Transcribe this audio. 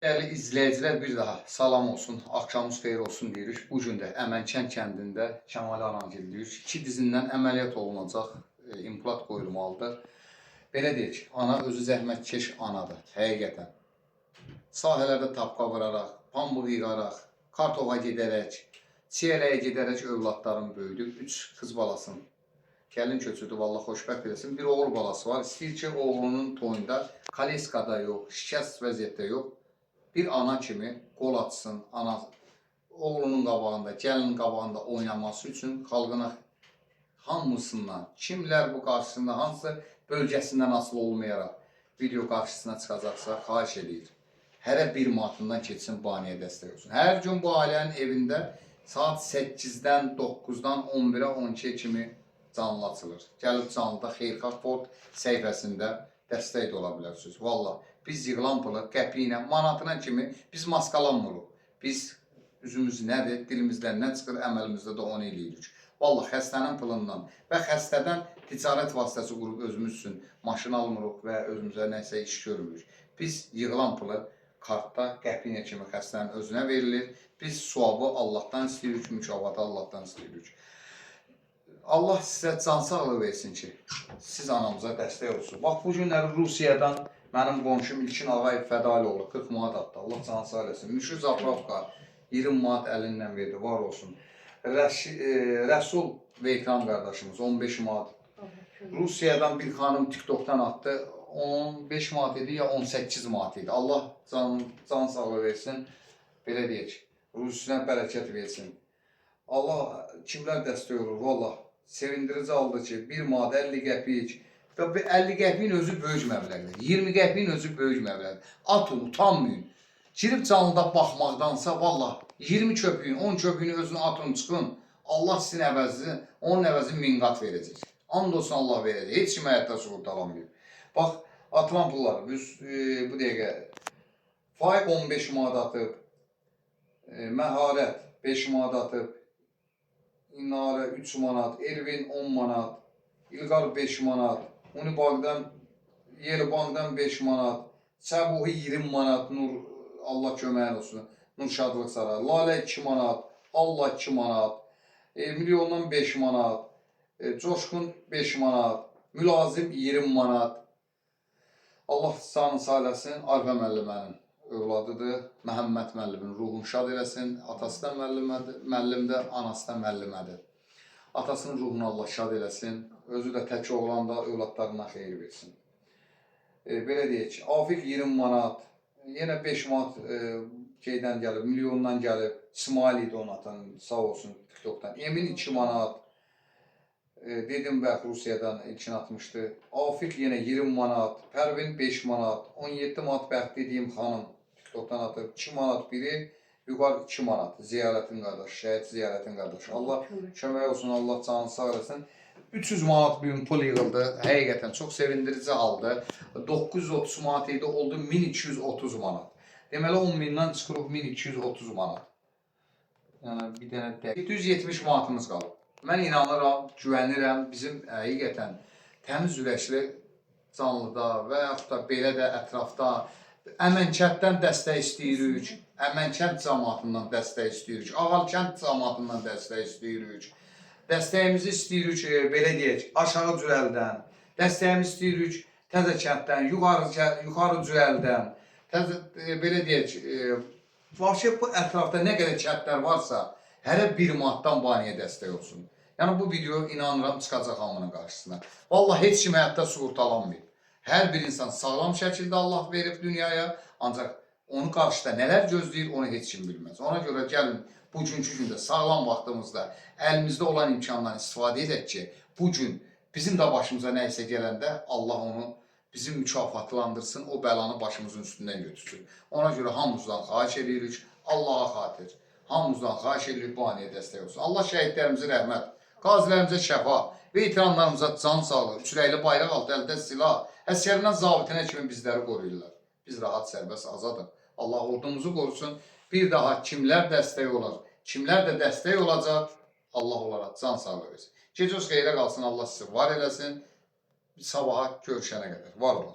Değerli izleyiciler, bir daha salam olsun, akşamınız xeyir olsun deyirik. Bugün də Əmənkən kəndində Kəmal Anagil deyirik. 2 dizindən əməliyyat olunacaq, implant qoyulmalıdır. Belə deyək, ana özü zəhmətkeş anadır, həqiqətən. Sahələrdə tapqa vuraraq, pambıq yığaraq, kartofa gedərək, çiyələyə gedərək övladlarını böyüdüb. 3 qız balasını gəlin köçürdü, vallah xoşbəxt eləsin. Bir oğul balası var, istəyir ki, oğlunun toyunda kaleskada yox, şikəst vəziyyətdə yox, bir ana kimi qol açsın, oğlunun qabağında, gəlinin qabağında oynaması üçün xalqına hamısından, kimlər bu qarşısında, hansı bölgəsindən asılı olmayaraq video qarşısına çıxacaqsa, xahiş edir. Hərə bir manatından keçsin, baniyə dəstək olsun. Hər gün bu ailənin evində saat 8-dən 9-dan 11-ə 12-yə kimi canlı açılır. Gəlib canlıda Xeyirxah Ford səhifəsində dəstək də ola bilərsiniz. Valla biz yığılan pulu qəpiylə, manatına kimi biz maskalanmırıq. Biz üzümüz nədir, dilimizdən nə çıxır, əməlimizdə də onu eləyirik. Valla xəstənin pulundan və xəstədən ticarət vasitəsi qurub özümüz üçün maşın almırıq və özümüzə nəsə iş görmürük. Biz yığılan pulu kartda qəpiylə kimi xəstənin özünə verilir. Biz suabı Allahdan istəyirik, mükafatı Allahdan istəyirik. Allah sizə can sağlığı versin ki, siz anamıza dəstək olsun. Bax, bu günləri Rusiyadan mənim qonşum İlkin Ağayev Fədalioğlu 40 manat attı. Allah can sağ eləsin. Müşür Zapravka 20 manat əlindən verdi, var olsun. Rəsul Veykan qardaşımız 15 manat. Rusiyadan bir xanım TikTok'dan attı. 15 manat idi ya 18 manat idi. Allah can sağlığı versin. Belə deyək, Rusiyana bərəkət versin. Allah kimlər dəstək olur, valla. Sevindirici aldı ki, 1 manat 50 qəpik və 50 qəpiyin özü böyük məbləğdir. 20 qəpiyin özü böyük məbləğdir. Atın, utanmayın. Girib canlıda baxmaqdansa, valla 20 köpüyün, 10 köpüyün özünü atın, çıxın. Allah sizin əvəzini, onun əvəzini 1000 qat verəcək. And olsun Allah verəcək. Heç kim həyatda sığırtalanmıyor. Bax, atılan pullar, bu dəqiqə Faiq 15 manat atıb, Məharət 5 manat atıb, İnarə 3 manat, Elvin 10 manat, İlqar 5 manat, Unibankdan, Yelibankdan 5 manat, Səbuhi 20 manat, Nur, Allah köməyin olsun, Nur Şadlıq Sarayı, Lalə 2 manat, Allah 2 manat, Milyondan 5 manat, Coşqun 5 manat, Mülazim 20 manat. Allah canını sağ eləsin, Arifə müəllimənin övladıdır. Məhəmməd müəllimin ruhunu şad eləsin. Atası da müəllimdir, anası da müəllimədir. Atasının ruhunu Allah şad eləsin. Özü də tək oğlan da övladlarına xeyir versin. Belə deyək, Afiq 20 manat, yenə 5 manat şeydən gəlib, Milyondan gəlib. İsmail idi onu atan, sağ olsun TikTok'dan. Emin 2 manat. Dedim bəx Rusiyadan ilkin atmışdı. Afiq yenə 20 manat, Pərvin 5 manat, 17 manat bəx dediyim xanım TikTok'dan atıb, 2 manat biri, yuqar 2 manat. Ziyarətin qardaş, şəhid ziyarətin qardaş. Allah kömək olsun, Allah canını sağ eləsin. 300 manat bir pul yığıldı. Həqiqətən çox sevindirici haldı. 930 manat idi, oldu 1230 manat. Deməli 10 mindən çıxırıq 1230 manat. Yəni bir dənə 770 manatımız qalıb. Mən inanıram, güvənirəm, bizim həqiqətən təmiz ürəkli canlıda və yaxud da belə də ətrafda Əmənkənddən dəstək istəyirik, Əmənkənd cəmaatından dəstək istəyirik, Ağalkənd cəmaatından dəstək istəyirik. Dəstəyimizi istəyirik, belə deyək, aşağı Cürəldən, dəstəyimizi istəyirik Təzəkənddən, yuxarı Cürəldən, belə deyək, vahşi bu ətrafda nə qədər kəndlər varsa, hərə 1 manatdan baniyə dəstək olsun. Yəni bu video inanıram çıxacaq hamının qarşısına. Vallahi heç kim həyatda sığırtalanmıyor. Hər bir insan sağlam şəkildə Allah verib dünyaya, ancaq onun qarşıda nələr gözləyir onu heç kim bilməz. Ona görə gəlin bugünkü gündə sağlam vaxtımızda əlimizdə olan imkandan istifadə edək ki, bugün bizim də başımıza nəysə gələndə Allah onu bizim mükafatlandırsın, o bəlanı başımızın üstündən götürsün. Ona görə hamımızdan xahiş edirik, Allaha xatir. Hamımızdan xahiş edirik, bu haniyə dəstək olsun. Allah şəhidlərimizə rəhmət, qazilərimizə şəfa, veteranlarımıza can sağlığı, üçrəkli bayraq altı əldə silah, əskərindən zabitinə kimi bizləri qoruyurlar. Biz rahat, sərbəst, azadıq. Allah ordumuzu qorusun. Bir daha kimlər dəstək olar, kimlər də dəstək olacaq, Allah onlara can sağlığı versin. Gecəniz xeyrə qalsın, Allah sizi var eləsin. Sabaha görüşənə qədər, var olasın.